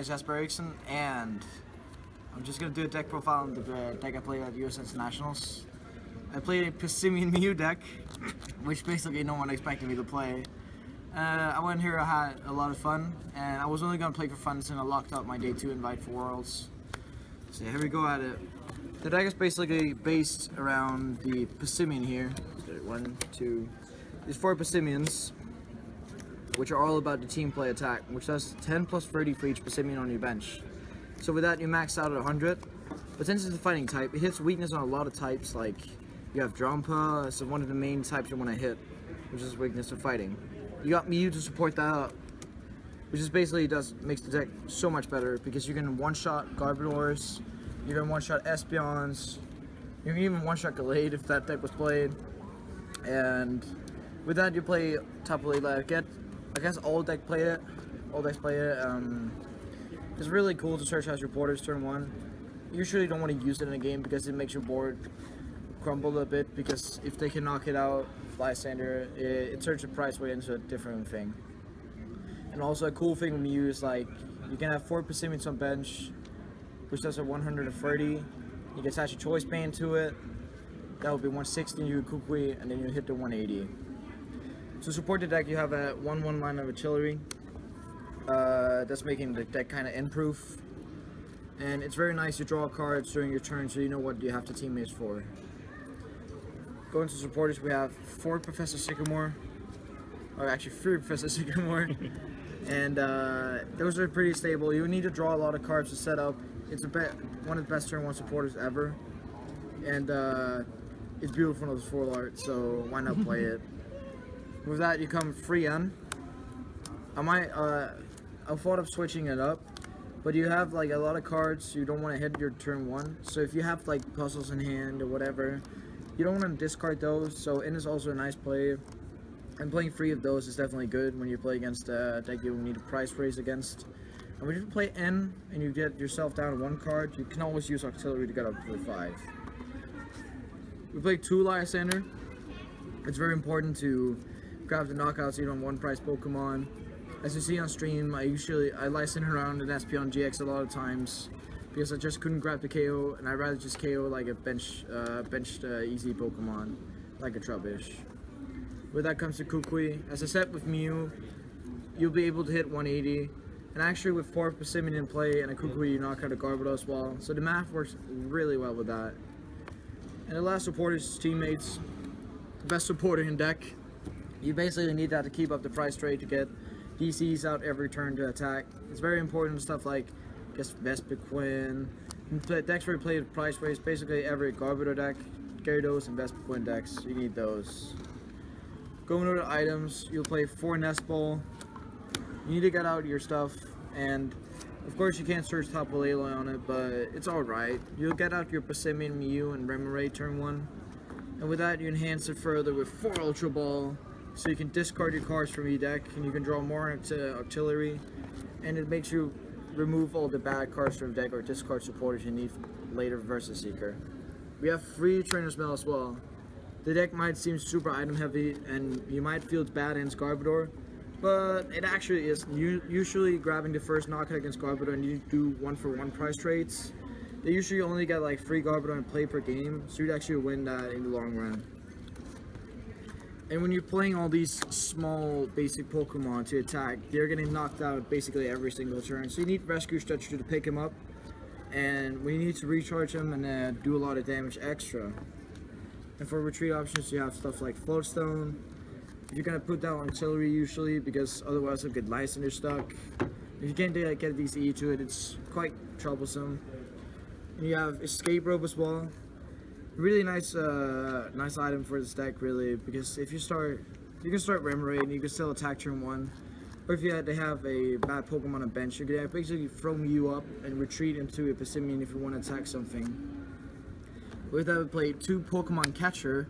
is Jesper Eriksen, and I'm just going to do a deck profile on the deck I played at US Internationals. I played a Passimian Mew deck, which basically no one expected me to play. I went here, I had a lot of fun, and I was only going to play for fun since I locked up my day 2 invite for Worlds. So here we go at it. The deck is basically based around the Passimian here. One, two, these 4 Passimians, which are all about the team play attack, which does 10 plus 30 for each Passimian on your bench. So with that, you max out at 100. But since it's a fighting type, it hits weakness on a lot of types, like you have Drampa, so one of the main types you want to hit, which is weakness to fighting. You got Mew to support that up, which is basically makes the deck so much better because you can one-shot Garbodors, you can one-shot Espeons, you can even one-shot Gallade if that deck was played. And with that, you play Tapu Lele. I guess all decks play it. It's really cool to search as your borders turn 1. You usually don't want to use it in a game because it makes your board crumble a bit, because if they can knock it out, Lysander, it turns the price way into a different thing. And also a cool thing with Mew is like, you can have 4 Passimians on bench, which does a 130. You can attach a choice band to it. That would be 160, you Kukui, and then you hit the 180. To support the deck, you have a 1/1 line of artillery. That's making the deck kind of end-proof. And it's very nice to draw cards during your turn so you know what you have the teammates for. Going to supporters, we have 4 Professor Sycamore, or actually 3 Professor Sycamore. And those are pretty stable. You need to draw a lot of cards to set up. It's one of the best turn 1 supporters ever. And it's beautiful in the full art, so why not play it? With that, you come free N. I thought of switching it up, but you have like a lot of cards you don't want to hit your turn 1. So if you have like puzzles in hand or whatever, you don't want to discard those. So N is also a nice play, and playing 3 of those is definitely good when you play against a deck you need a price raise against. And when you play N and you get yourself down to 1 card, you can always use Auxiliary to get up to 5. We play 2 Lysander. It's very important to grab the knockouts even on 1 price Pokemon. As you see on stream, I Lysander around an Espeon GX a lot of times because I just couldn't grab the KO, and I'd rather just KO like a benched easy Pokemon, like a Trubbish. With that comes the Kukui. As I said with Mew, you'll be able to hit 180, and actually with 4 Passimian in play and a Kukui, you knock out a Garbodor as well. So the math works really well with that. And the last supporter is teammates. The best supporter in deck. You basically need that to keep up the price trade to get DCs out every turn to attack. It's very important stuff like, I guess, Vespiquen. Decks where you play with price raise, basically every Garbodor deck, Gyarados and Vespiquen decks, you need those. Going over to items, you'll play 4 Nest Ball. You need to get out your stuff, and of course you can't search Tapu Lele on it, but it's alright. You'll get out your Passimian, Mew, and Remoraid turn 1. And with that, you enhance it further with 4 Ultra Ball, so you can discard your cards from your deck, and you can draw more into artillery, and it makes you remove all the bad cards from the deck or discard supporters you need later versus Seeker. We have 3 Trainer's Mail as well. The deck might seem super item heavy, and you might feel bad against Garbodor, but it actually is. Usually grabbing the first knockout against Garbodor and you do 1-for-1 price trades, they usually only get like 3 Garbodor in play per game, so you'd actually win that in the long run. And when you're playing all these small basic Pokemon to attack, they're getting knocked out basically every single turn. So you need Rescue Stretcher to pick him up, and we need to recharge him and do a lot of damage extra. And for retreat options, you have stuff like Floatstone. You're gonna put down artillery usually, because otherwise you'll get Lysander stuck. If you can't get a DCE to it, it's quite troublesome. And you have Escape Rope as well. Really nice item for this deck, really, because if you can start Remoraid and you can still attack turn 1. Or if you had to have a bad Pokemon on a bench, you could basically throw Mew up and retreat into a Passimian if you want to attack something. With that, we played 2 Pokemon Catcher.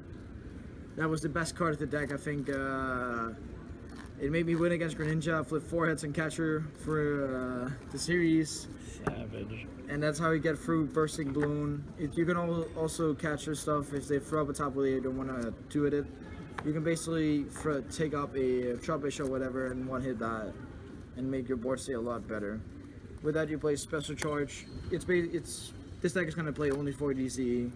That was the best card of the deck, I think. It made me win against Greninja. I flipped 4 hits and Catcher for the series. Savage. And that's how you get through Bursting Balloon. You can also catch your stuff if they throw up a Tapu Lele, you don't want to do it. You can basically take up a Trubbish or whatever and 1-hit that and make your board stay a lot better. With that, you play Special Charge. This deck is going to play only 4 DCE,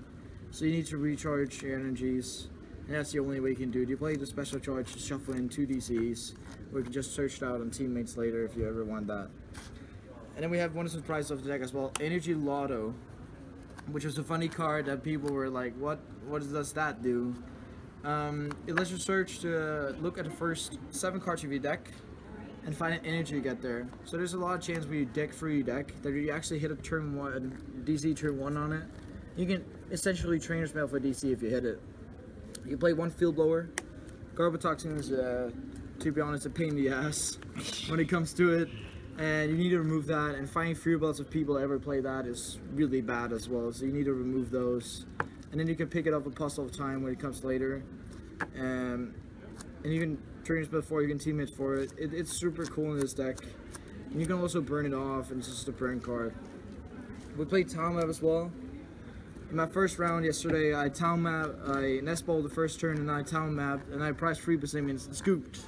so you need to recharge your energies, and that's the only way you can do it. You play the Special Charge to shuffle in 2 DCEs, or you can just search it out on teammates later if you ever want that. And then we have one surprise of the deck as well, Energy Lotto, which was a funny card that people were like, what does that do? It lets you search to look at the first 7 cards of your deck and find an energy you get there. So there's a lot of chance when you deck through your deck that you actually hit a turn 1, DC turn 1 on it. You can essentially Trainer's Mail for DC if you hit it. You play 1 Field Blower. Garbotoxin is, to be honest, a pain in the ass when it comes to it. And you need to remove that, and finding free belts of people that ever play that is really bad as well, so you need to remove those. And then you can pick it up a Puzzle of Time when it comes later. And you can train it before, you can teammates for it. It's super cool in this deck. And you can also burn it off, and it's just a burn card. We played Town Map as well. In my first round yesterday, I Town Map, I Nest Ball the first turn, and I Town Mapped, and I priced 3 Passimians and scooped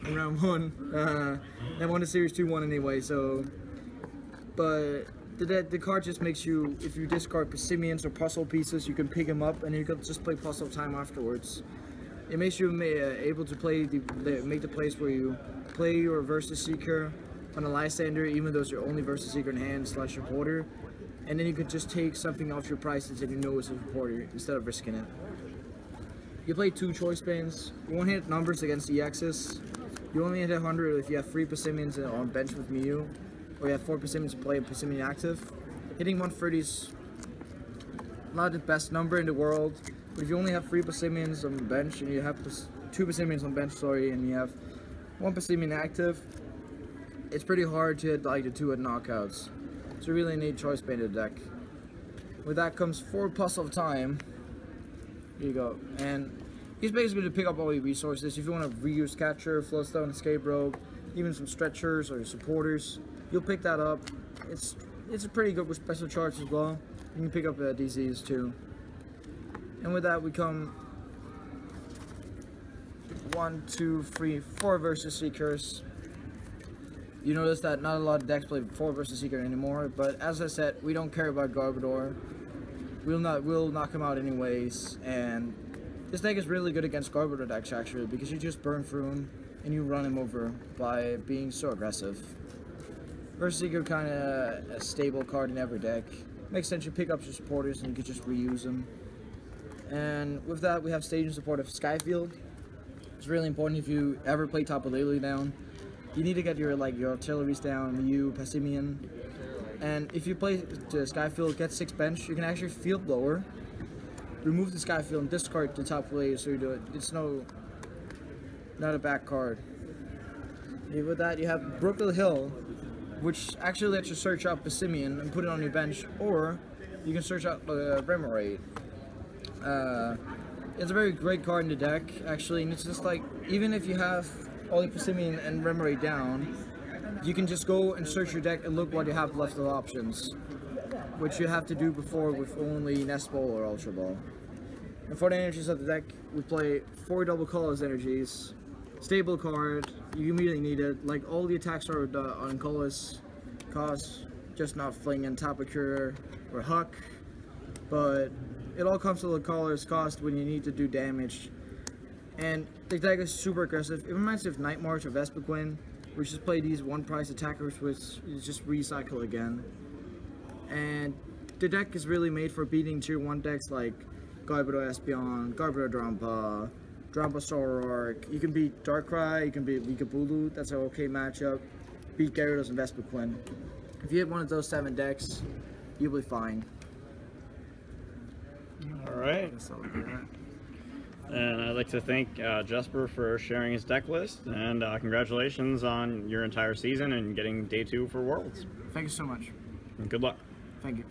in round 1. I won the series 2-1 anyway, so, but the card just makes you, if you discard Passimians or puzzle pieces, you can pick them up and you can just play Puzzle Time afterwards. It makes you able to play make the plays where you play your Versus Seeker on a Lysander, even though it's your only Versus Seeker in hand / reporter, and then you could just take something off your prices that you know is a reporter instead of risking it. You play 2 Choice Bands. You won't hit numbers against EXs. You only hit 100 if you have 3 Passimians on bench with Mew, or you have 4 Passimians to play a Passimian active. Hitting 130 is not the best number in the world, but if you only have 3 Passimians on bench, and you have 2 Passimians on bench, and you have 1 Passimian active, it's pretty hard to hit like the 2 at knockouts. So you really need Choice Band in the deck. With that comes 4 Puzzle of Time. Here you go. And he's basically to pick up all your resources. If you want to reuse Catcher, Floodstone, Escape Rope, even some Stretchers or Supporters, you'll pick that up. It's pretty good with Special Charge as well. You can pick up DCs too. And with that we come 1, 2, 3, 4 Versus Seekers. You notice that not a lot of decks play 4 Versus Seeker anymore, but as I said, we don't care about Garbodor. We'll knock him out anyways, and this deck is really good against Garbodor decks actually, because you just burn through him and you run him over by being so aggressive. Versus Seeker kind of a stable card in every deck. Makes sense, you pick up your supporters and you can just reuse them. And with that we have Stadium support of Skyfield. It's really important if you ever play Tapu Lele down. You need to get your artilleries down, Mew, Passimian. And if you play the Skyfield, get 6 bench, you can actually Field Blower, remove the Skyfield and discard the top player, so you do it. It's not a bad card. With that you have Brooklyn Hill, which actually lets you search out Passimian and put it on your bench, or you can search out Remoraid. It's a very great card in the deck actually, and it's just like, even if you have all your Passimian and Remoraid down, you can just go and search your deck and look what you have left of options, which you have to do before with only Nest Ball or Ultra Ball. And for the energies of the deck, we play 4 Double Colorless energies. Stable card, you immediately need it. Like, all the attacks are on colorless cost, just not Fling and Tapu Cure or Huck, but it all comes to the colorless cost when you need to do damage. And the deck is super aggressive. It reminds me of Night March or Vespiquen, we just play these 1-price attackers which you just recycle again. And the deck is really made for beating tier 1 decks like Garbodor Espeon, Garbodor Drampa, Drampa Zoroark. You can beat Darkrai, you can beat Vikabulu, that's an okay matchup. Beat Gyarados and Vespiquen. If you hit one of those 7 decks, you'll be fine. Alright. And I'd like to thank Jesper for sharing his deck list, and congratulations on your entire season and getting day 2 for Worlds. Thank you so much. And good luck. Thank you.